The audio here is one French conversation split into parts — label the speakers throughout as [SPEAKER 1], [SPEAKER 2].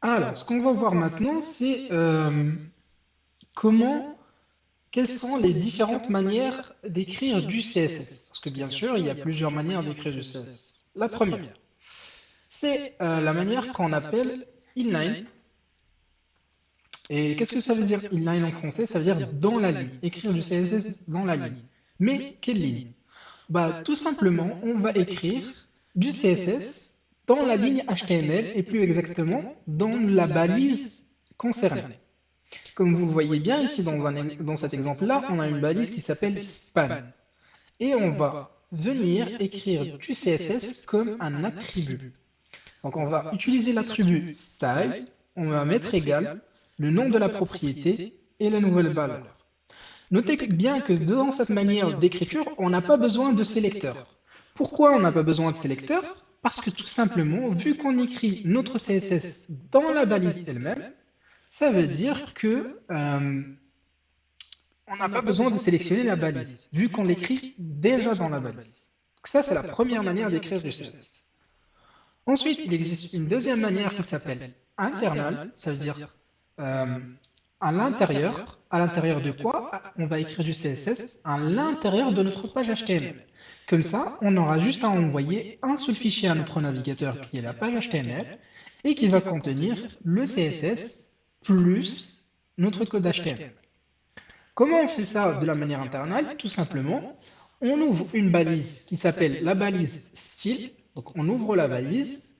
[SPEAKER 1] Alors, ce qu'on va voir maintenant, c'est comment, quelles sont les différentes manières d'écrire du CSS. Parce que bien sûr, il y a plusieurs manières d'écrire du CSS. La première, c'est la manière qu'on appelle inline. Et qu'est-ce que ça veut dire inline en français? Ça veut dire dans la ligne, écrire du CSS dans la ligne. Mais quelle ligne? Bah, tout simplement, on va écrire du CSS dans la ligne HTML et plus exactement dans la balise concernée. Comme vous le voyez bien ici dans cet exemple-là, on a une balise qui s'appelle span. Et on va venir écrire du CSS comme un attribut. Donc on va utiliser l'attribut style, on va mettre égal le nom de la propriété et la nouvelle valeur. Notez bien que dans cette manière d'écriture, on n'a pas besoin de sélecteur. Pourquoi on n'a pas besoin de sélecteur? Parce que tout simplement, vu qu'on écrit notre CSS dans la balise elle-même, ça veut dire que on n'a pas besoin de sélectionner la balise, vu qu'on l'écrit déjà dans la balise. Donc ça, c'est la première manière d'écrire du CSS. Ensuite, il existe une deuxième manière qui s'appelle internal, ça veut dire euh, à l'intérieur de quoi on va écrire du CSS à l'intérieur de notre page HTML. Comme ça, on aura juste à envoyer un seul fichier à notre navigateur qui est la page HTML et qui va contenir le CSS plus notre code HTML. Comment on fait ça de la manière internale? Tout simplement, on ouvre une balise qui s'appelle la balise style. Donc on ouvre la balise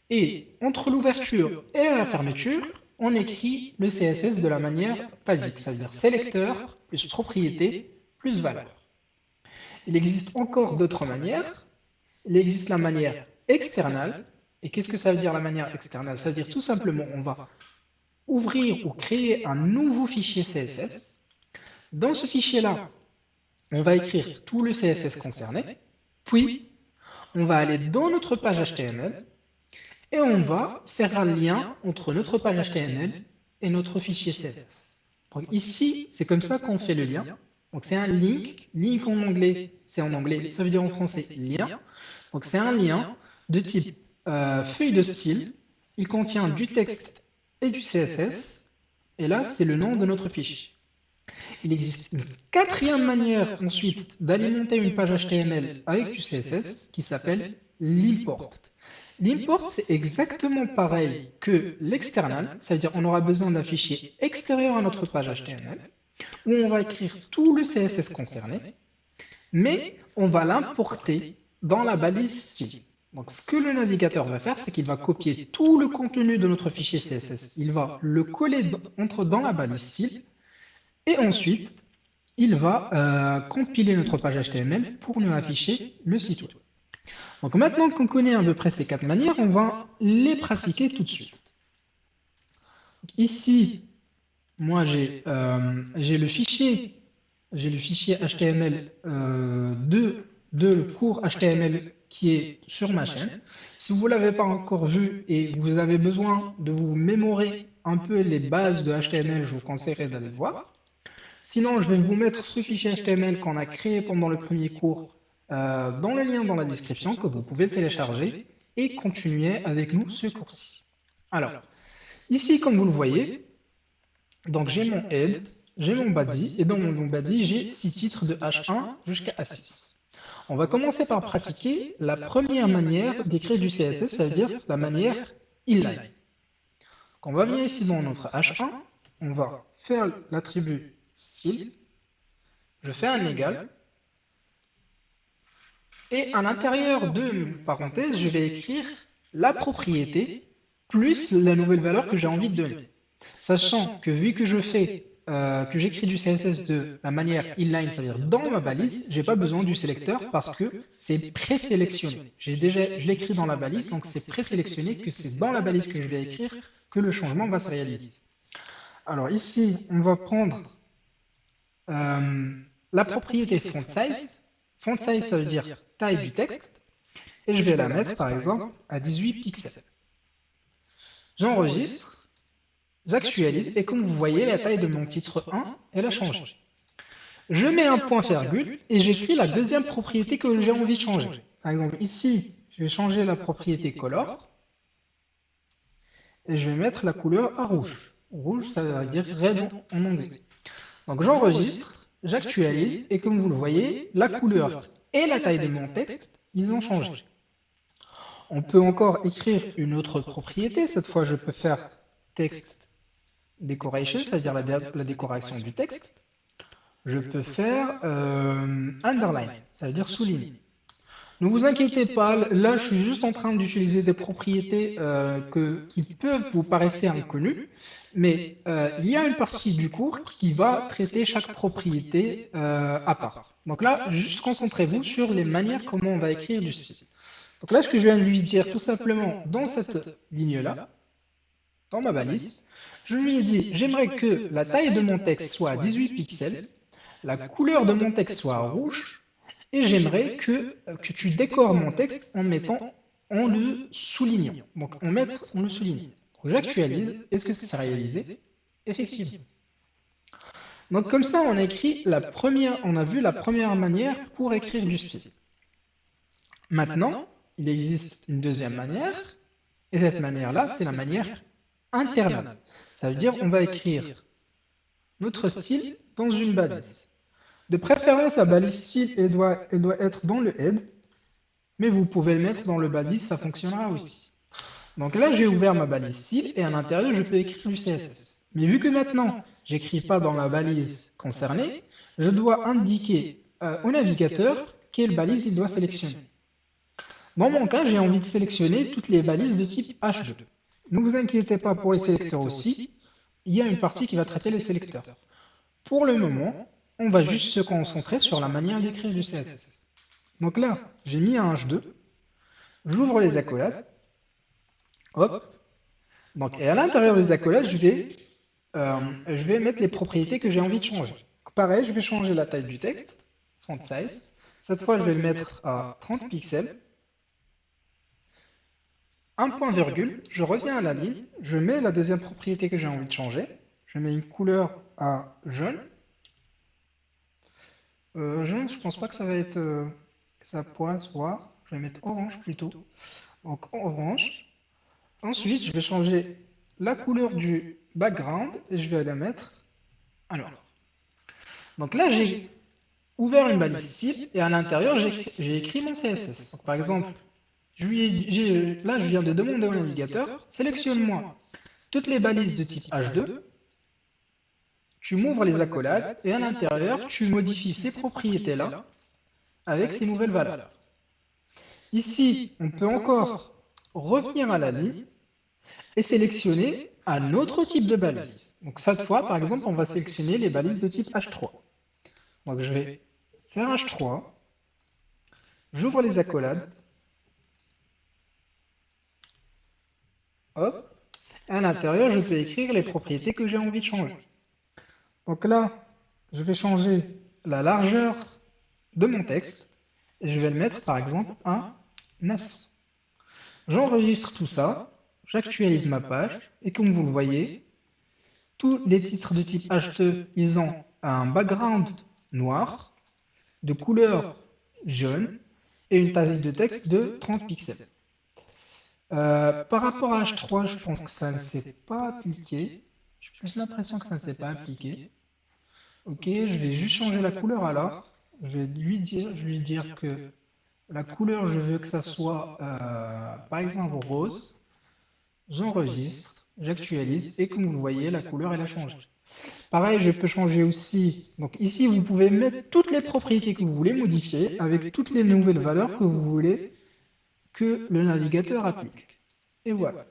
[SPEAKER 1] et entre l'ouverture et la fermeture, on écrit le CSS de la manière basique, c'est-à-dire sélecteur plus propriété plus valeur. Il existe encore d'autres manières. Il existe la manière externale. Et qu'est-ce que ça veut dire la manière externale? Ça veut dire tout simplement on va ouvrir ou créer un nouveau fichier CSS. Dans ce fichier-là, on va écrire tout le CSS concerné, puis on va aller dans notre page HTML et on va faire un lien entre notre page HTML et notre fichier CSS. Donc ici, c'est comme ça qu'on fait le lien. Donc c'est un link, link en anglais, c'est en anglais, ça veut dire en français lien. Donc c'est un lien de type feuille de style, il contient du texte et du CSS, et là c'est le nom de notre fichier. Il existe une quatrième manière ensuite d'alimenter une page HTML avec du CSS qui s'appelle l'import. L'import, c'est exactement pareil que l'external, c'est-à-dire on aura besoin d'un fichier extérieur à notre page HTML où on va écrire tout le CSS concerné, mais on va l'importer dans la balise style. Donc ce que le navigateur va faire, c'est qu'il va copier tout le contenu de notre fichier CSS, il va le coller dans la balise style et ensuite, il va compiler notre page HTML pour nous afficher le site web. Donc maintenant qu'on connaît à peu près ces quatre manières, on va les pratiquer tout de suite. Ici, moi j'ai le fichier, HTML de cours HTML qui est sur ma chaîne. Si vous ne l'avez pas encore vu et vous avez besoin de vous mémorer un peu les bases de HTML, je vous conseillerais d'aller le voir. Sinon, je vais vous mettre ce fichier HTML qu'on a créé pendant le premier cours dans le lien dans la description, que vous pouvez télécharger et continuer avec nous ce cours-ci. Alors, ici, comme vous le voyez, donc j'ai mon head, j'ai mon body, et dans mon body, j'ai 6 titres de H1 jusqu'à A6. On va commencer par pratiquer la première manière d'écrire du CSS, c'est-à-dire la manière inline. Donc, on va venir ici dans notre H1, on va faire l'attribut style, je fais un égal, et à l'intérieur de parenthèse, je vais écrire la propriété plus la nouvelle valeur que j'ai envie de donner. Sachant que vu que que j'écris du CSS de la manière inline, c'est-à-dire dans ma balise, j'ai pas besoin du sélecteur parce que c'est présélectionné. Je l'écris dans la balise, donc c'est présélectionné que c'est dans la balise que je vais écrire que le changement va se réaliser. Alors ici, on va prendre la propriété font size. Font size, ça veut dire taille du texte. Et je vais la mettre, par exemple, à 18 pixels. J'enregistre, j'actualise, et comme vous voyez, la taille de mon titre 1, elle a changé. Je mets un point virgule, et j'écris la deuxième propriété que j'ai envie de changer. Par exemple, ici, je vais changer la propriété color. et je vais mettre la couleur à rouge. Rouge, ça veut dire red en anglais. Donc j'enregistre, j'actualise, et comme vous le voyez, la couleur et la taille de mon texte, ils ont changé. On peut encore écrire une autre propriété. Cette fois, je peux faire text decoration, c'est-à-dire la décoration du texte. Je peux faire underline, ça veut dire souligner. Ne vous inquiétez pas, là je suis juste en train d'utiliser des propriétés qui peuvent vous paraître inconnues, mais il y a une partie du cours qui va traiter chaque propriété à part. Donc là, juste concentrez-vous sur les manières comment on va écrire du style. Donc là, ce que je viens de lui dire tout simplement dans cette ligne-là, dans ma balise, je lui ai dit, j'aimerais que la taille de mon texte soit à 18 pixels, la couleur de mon texte soit rouge, et j'aimerais que tu décores mon texte en le soulignant. Donc on le souligne. J'actualise. Est-ce que c'est réalisé? Effectivement. Donc comme ça, on a écrit on a vu la première manière pour écrire du style. Maintenant, il existe une deuxième manière, et cette manière-là, c'est la manière internale. Ça veut dire on va écrire notre style dans une balise. De préférence, la balise style, elle doit être dans le head, mais vous pouvez le mettre dans le balise, ça fonctionnera aussi. Donc là, j'ai ouvert ma balise style, et à l'intérieur, je peux écrire du CSS. Mais vu que maintenant, j'écris pas dans la balise concernée, je dois indiquer au navigateur quelle balise il doit sélectionner. Dans mon cas, j'ai envie de sélectionner toutes les balises de type H2. Ne vous inquiétez pas pour les sélecteurs aussi, il y a une partie qui va traiter les sélecteurs. Pour le moment, on va juste se concentrer sur la manière d'écrire du CSS. Donc là, j'ai mis un H2, j'ouvre les accolades, hop, donc, et à l'intérieur des accolades, je vais mettre les propriétés que j'ai envie de changer. Pareil, je vais changer la taille du texte, font size, cette fois je vais le mettre à 30 pixels, un point virgule, je reviens à la ligne, je mets la deuxième propriété que j'ai envie de changer, je mets une couleur à jaune. Jaune, je pense pas que ça va être que ça pourra se voir. Je vais mettre orange plutôt. Donc orange. Ensuite, je vais changer la couleur du background et je vais la mettre. Alors. Donc là, j'ai ouvert une balise style et à l'intérieur, j'ai écrit mon CSS. Donc, par exemple, là, je viens de demander au navigateur, sélectionne-moi toutes les balises de type H2. Tu m'ouvres les accolades et à l'intérieur, tu modifies ces propriétés-là avec ces nouvelles valeurs. Ici, on peut encore revenir à la ligne et sélectionner un autre type de balise. Donc cette fois, par exemple, on va sélectionner les balises de type H3. Donc je vais faire H3, j'ouvre les accolades, hop, et à l'intérieur, je peux écrire les propriétés que j'ai envie de changer. Donc là, je vais changer la largeur de mon texte et je vais le mettre par exemple à 900. J'enregistre tout ça, j'actualise ma page et comme vous le voyez, tous les titres de type H2, ils ont un background noir, de couleur jaune et une taille de texte de 30 pixels. Par rapport à H3, je pense que ça ne s'est pas appliqué. J'ai plus l'impression que ça ne s'est pas appliqué. Ok, je vais juste changer la couleur alors. Je vais lui dire que la couleur, je veux que ça soit, par exemple, rose. J'enregistre, j'actualise et comme vous le voyez, la couleur, elle a changé. Pareil, je peux changer aussi. Donc ici, vous pouvez mettre toutes les propriétés que vous voulez modifier avec toutes les nouvelles valeurs que vous voulez que le navigateur applique. Et voilà.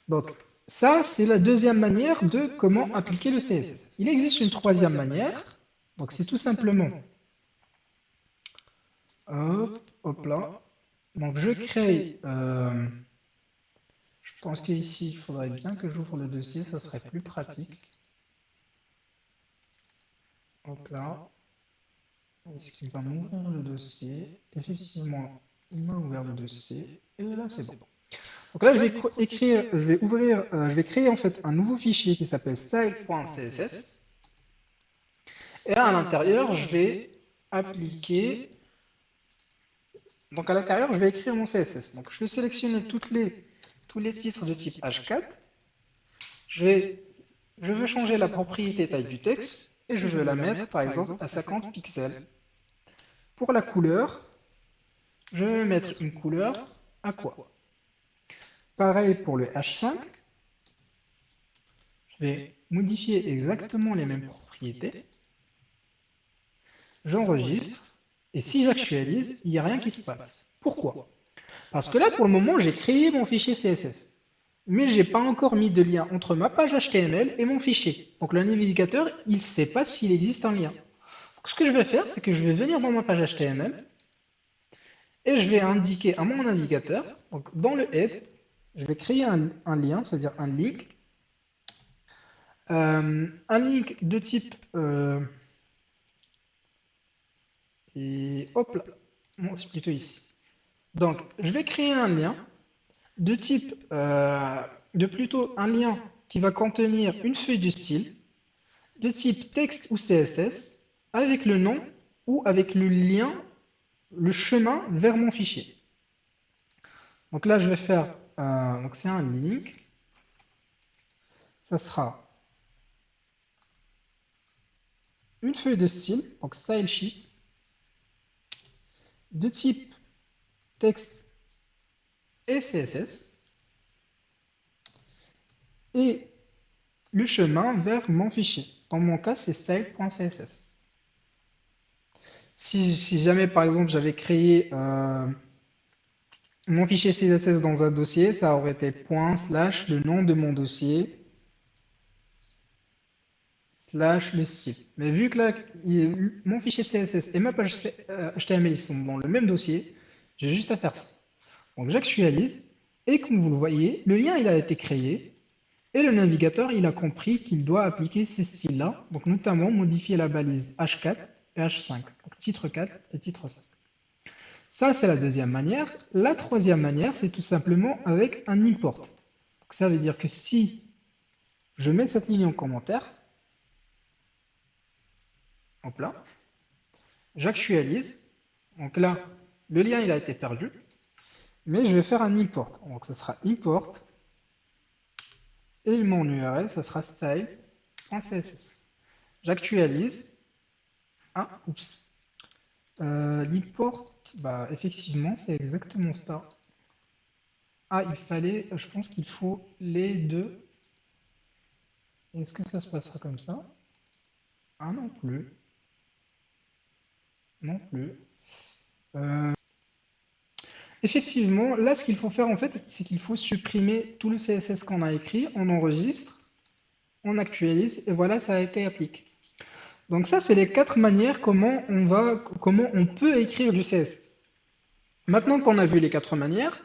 [SPEAKER 1] Donc, ça, c'est la deuxième manière de comment appliquer le CSS. Il existe une troisième manière. Donc, c'est tout simplement... Hop, hop là. Donc, je crée... je pense qu'ici, il faudrait bien que j'ouvre le dossier. Ça serait plus pratique. Hop là. Est-ce qu'il va m'ouvrir le dossier? Effectivement, il m'a ouvert le dossier. Et là, c'est bon. Donc là, je vais créer en fait un nouveau fichier qui s'appelle style.css. Et à l'intérieur, je vais appliquer. Donc à l'intérieur, je vais écrire mon CSS. Donc je vais sélectionner toutes les tous les titres de type H4. Je veux changer la propriété taille du texte et je veux la mettre par exemple à 50 pixels. Pour la couleur, je vais mettre une couleur à quoi? Pareil pour le H5. Je vais modifier exactement les mêmes propriétés. J'enregistre. Et si j'actualise, il n'y a rien qui se passe. Pourquoi? Parce que là, pour le moment, j'ai créé mon fichier CSS. Mais je n'ai pas encore mis de lien entre ma page HTML et mon fichier. Donc le navigateur, il ne sait pas s'il existe un lien. Donc, ce que je vais faire, c'est que je vais venir dans ma page HTML et je vais indiquer à mon navigateur, donc dans le head, je vais créer un lien, c'est-à-dire un link. Un link de type... et hop là, non, c'est plutôt ici. Donc, je vais créer un lien de type, de plutôt un lien qui va contenir une feuille de style, de type texte ou CSS, avec le nom ou avec le lien, le chemin vers mon fichier. Donc là, je vais faire, donc c'est un link, ça sera une feuille de style, donc style sheet, de type texte et CSS, et le chemin vers mon fichier. Dans mon cas, c'est style.css. Si jamais, par exemple, j'avais créé mon fichier CSS dans un dossier, ça aurait été point slash le nom de mon dossier slash le style. Mais vu que là, mon fichier CSS et ma page HTML sont dans le même dossier, j'ai juste à faire ça. Donc j'actualise, et comme vous le voyez, le lien il a été créé, et le navigateur il a compris qu'il doit appliquer ces styles-là, donc notamment modifier la balise H4 et H5, donc titre 4 et titre 5. Ça c'est la deuxième manière. La troisième manière, c'est tout simplement avec un import. Donc, ça veut dire que si je mets cette ligne en commentaire, hop là, j'actualise, donc là, le lien il a été perdu, mais je vais faire un import. Donc ça sera import, et mon URL, ça sera style.css. J'actualise. Ah, oups. L'import, bah effectivement, c'est exactement ça. Ah, il fallait, je pense qu'il faut les deux. Est-ce que ça se passera comme ça? Ah non plus. Non plus. Effectivement, là, ce qu'il faut faire en fait, c'est qu'il faut supprimer tout le CSS qu'on a écrit, on enregistre, on actualise, et voilà, ça a été appliqué. Donc ça, c'est les 4 manières comment on peut écrire du CSS. Maintenant qu'on a vu les 4 manières,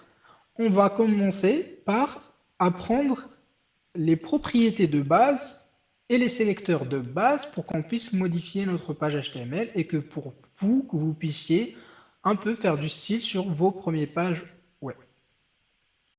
[SPEAKER 1] on va commencer par apprendre les propriétés de base et les sélecteurs de base pour qu'on puisse modifier notre page HTML et que pour vous, que vous puissiez un peu faire du style sur vos premières pages